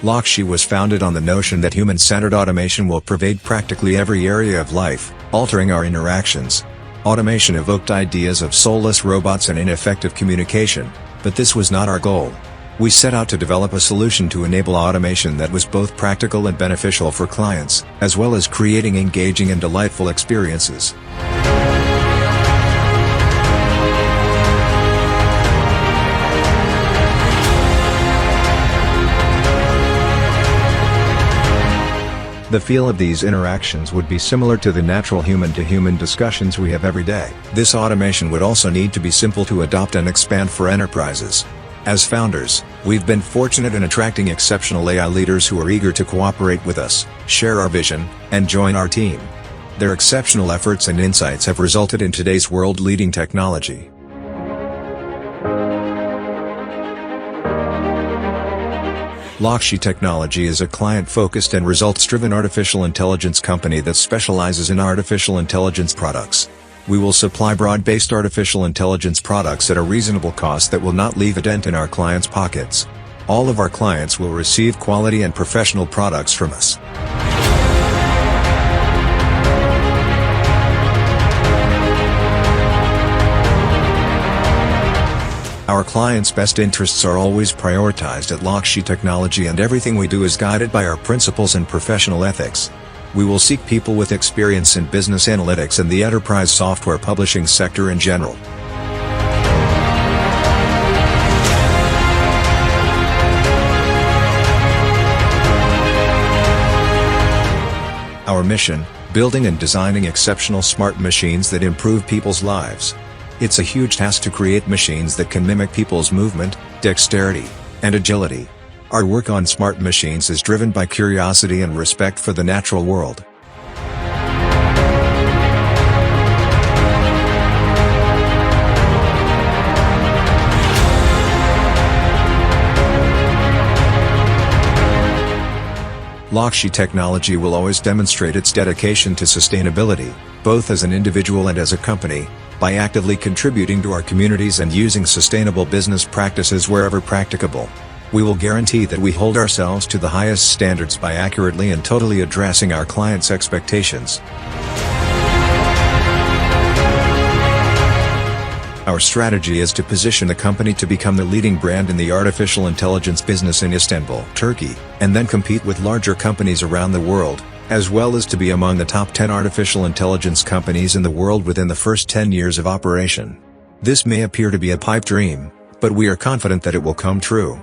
LOXIY was founded on the notion that human-centered automation will pervade practically every area of life, altering our interactions. Automation evoked ideas of soulless robots and ineffective communication, but this was not our goal. We set out to develop a solution to enable automation that was both practical and beneficial for clients, as well as creating engaging and delightful experiences. The feel of these interactions would be similar to the natural human-to-human discussions we have every day. This automation would also need to be simple to adopt and expand for enterprises. As founders, we've been fortunate in attracting exceptional AI leaders who are eager to cooperate with us, share our vision, and join our team. Their exceptional efforts and insights have resulted in today's world-leading technology. LOXIY Technology is a client-focused and results-driven artificial intelligence company that specializes in artificial intelligence products. We will supply broad-based artificial intelligence products at a reasonable cost that will not leave a dent in our clients' pockets. All of our clients will receive quality and professional products from us. Our clients' best interests are always prioritized at LOXIY Technology, and everything we do is guided by our principles and professional ethics. We will seek people with experience in business analytics and the enterprise software publishing sector in general. Our mission: building and designing exceptional smart machines that improve people's lives. It's a huge task to create machines that can mimic people's movement, dexterity, and agility. Our work on smart machines is driven by curiosity and respect for the natural world. LOXIY Technology will always demonstrate its dedication to sustainability, both as an individual and as a company, by actively contributing to our communities and using sustainable business practices wherever practicable. We will guarantee that we hold ourselves to the highest standards by accurately and totally addressing our clients' expectations. Our strategy is to position the company to become the leading brand in the artificial intelligence business in Istanbul, Turkey, and then compete with larger companies around the world, as well as to be among the top 10 artificial intelligence companies in the world within the first 10 years of operation. This may appear to be a pipe dream, but we are confident that it will come true.